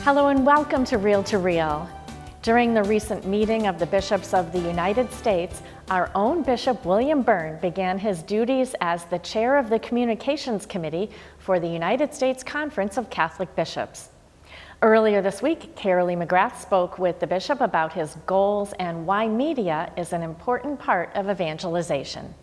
Hello and welcome to Real to Real. During the recent meeting of the bishops of the United States, our own Bishop William Byrne began his duties as the chair of the Communications Committee for the United States Conference of Catholic Bishops. Earlier this week, Carolee McGrath spoke with the bishop about his goals and why media is an important part of evangelization.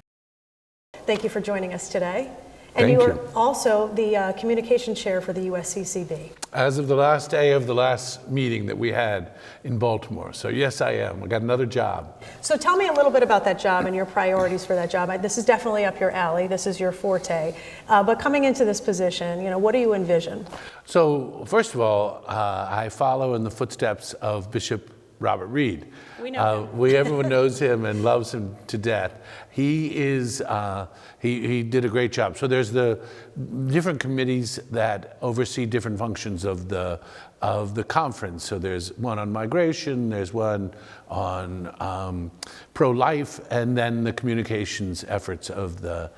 Thank you for joining us today. And you are also the communication chair for the USCCB. As of the last day of the last meeting that we had in Baltimore. So yes, I am. I got another job. So tell me a little bit about that job and your priorities for that job. This is definitely up your alley. This is your forte. But coming into this position, what do you envision? So first of all, I follow in the footsteps of Bishop Robert Reed. We know him. Everyone knows him and loves him to death. He is, he did a great job. So there's the different committees that oversee different functions of the conference. So there's one on migration, there's one on pro-life, and then the communications efforts of the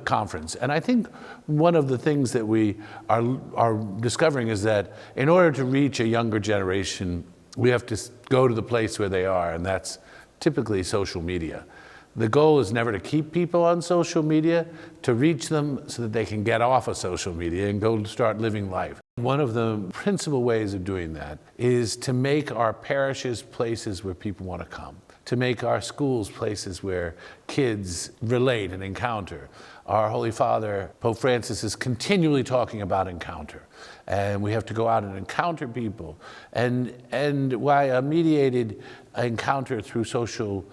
conference. And I think one of the things that we are discovering is that in order to reach a younger generation, we have to go to the place where they are, and that's typically social media. The goal is never to keep people on social media, to reach them so that they can get off of social media and go start living life. One of the principal ways of doing that is to make our parishes places where people want to come, to make our schools places where kids relate and encounter. Our Holy Father, Pope Francis, is continually talking about encounter. And we have to go out and encounter people. And why a mediated encounter through social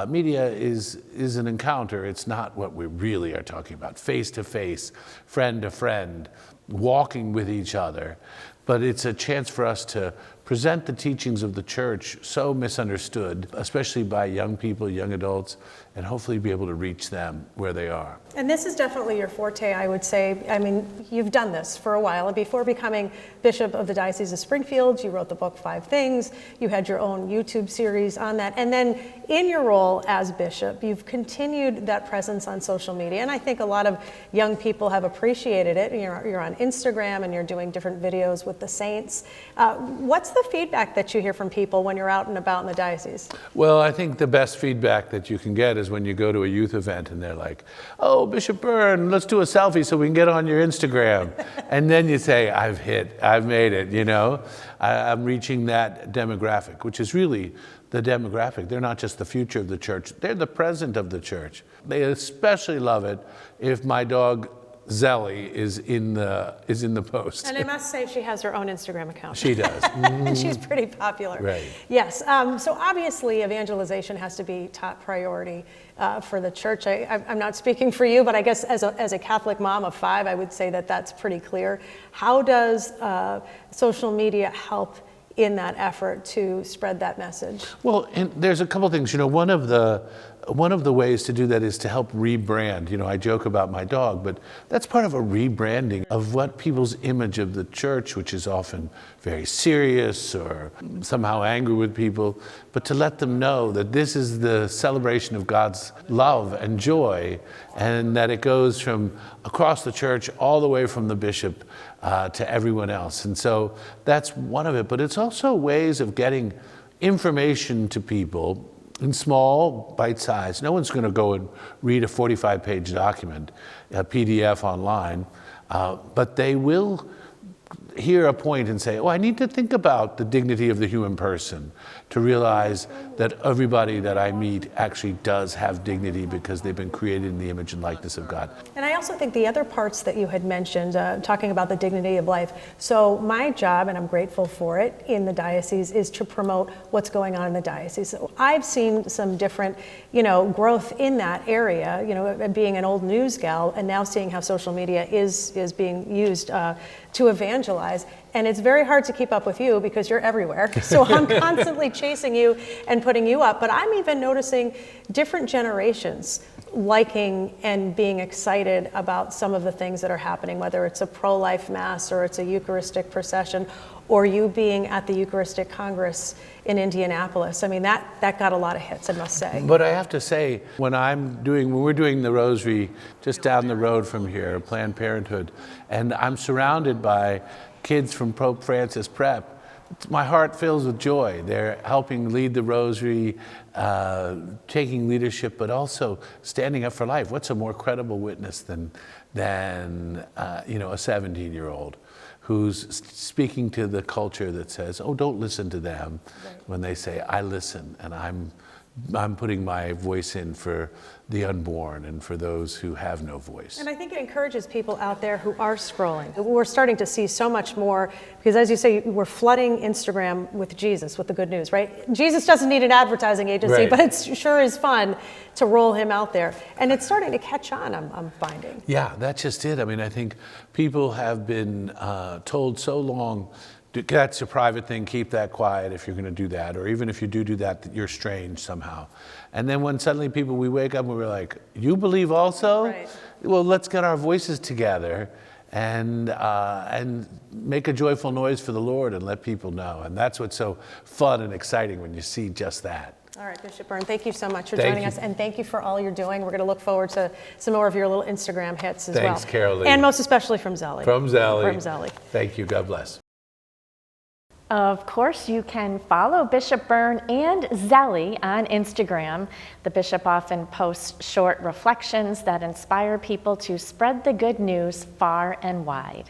media is an encounter, it's not what we really are talking about. Face to face, friend to friend, walking with each other. But it's a chance for us to present the teachings of the church, so misunderstood, especially by young people, young adults, and hopefully be able to reach them where they are. And this is definitely your forte, I would say. I mean, you've done this for a while. And before becoming Bishop of the Diocese of Springfield, you wrote the book 5 Things. You had your own YouTube series on that. And then in your role as bishop, you've continued that presence on social media. And I think a lot of young people have appreciated it. You're on Instagram and you're doing different videos with the saints. What's the feedback that you hear from people when you're out and about in the diocese? Well, I think the best feedback that you can get is when you go to a youth event and they're like, "Oh, Bishop Byrne, let's do a selfie so we can get on your Instagram." And then you say, I've made it, I'm reaching that demographic, which is really the demographic. They're not just the future of the church, they're the present of the church. They especially love it if my dog Zelly is in the post. And I must say she has her own Instagram account. She does. And she's pretty popular. Right. Yes. So obviously evangelization has to be top priority for the church. I'm not speaking for you, but I guess as a Catholic mom of 5, I would say that that's pretty clear. How does social media help in that effort to spread that message? Well, and there's a couple things. One of the ways to do that is to help rebrand. I joke about my dog, but that's part of a rebranding of what people's image of the church, which is often very serious or somehow angry with people, but to let them know that this is the celebration of God's love and joy, and that it goes from across the church all the way from the bishop to everyone else. And so that's one of it, but it's also ways of getting information to people in small, bite size. No one's going to go and read a 45-page document, a PDF online, but they will hear a point and say, "Oh, I need to think about the dignity of the human person, to realize that everybody that I meet actually does have dignity because they've been created in the image and likeness of God." And I also think the other parts that you had mentioned, talking about the dignity of life. So my job, and I'm grateful for it, in the diocese is to promote what's going on in the diocese. So I've seen some different, growth in that area, being an old news gal and now seeing how social media is being used to evangelize. And it's very hard to keep up with you because you're everywhere. So I'm constantly chasing you and putting you up. But I'm even noticing different generations liking and being excited about some of the things that are happening, whether it's a pro-life mass or it's a Eucharistic procession, or you being at the Eucharistic Congress in Indianapolis. I mean, that got a lot of hits, I must say. But I have to say, when we're doing the Rosary just down the road from here, Planned Parenthood, and I'm surrounded by kids from Pope Francis Prep, my heart fills with joy. They're helping lead the Rosary, taking leadership, but also standing up for life. What's a more credible witness than a 17-year-old who's speaking to the culture that says, "Oh, don't listen to them," when they say, "I listen, and I'm putting my voice in for the unborn and for those who have no voice." And I think it encourages people out there who are scrolling. We're starting to see so much more, because as you say, we're flooding Instagram with Jesus, with the good news, right? Jesus doesn't need an advertising agency, Right. but it sure is fun to roll him out there. And it's starting to catch on, I'm finding. Yeah, that's just it. I mean, I think people have been told so long, that's a private thing, keep that quiet if you're going to do that, or even if you do that, that you're strange somehow. And then when suddenly we wake up and we're like, "You believe also?" Right. Well, let's get our voices together and make a joyful noise for the Lord and let people know. And that's what's so fun and exciting when you see just that. All right, Bishop Byrne, thank you so much for Thank joining you. us, and thank you for all you're doing. We're going to look forward to some more of your little Instagram hits as well. Thanks, Caroline. And most especially from Zelly. From Zelly. From Zelly. Thank you. God bless. Of course, you can follow Bishop Byrne and Zelly on Instagram. The bishop often posts short reflections that inspire people to spread the good news far and wide.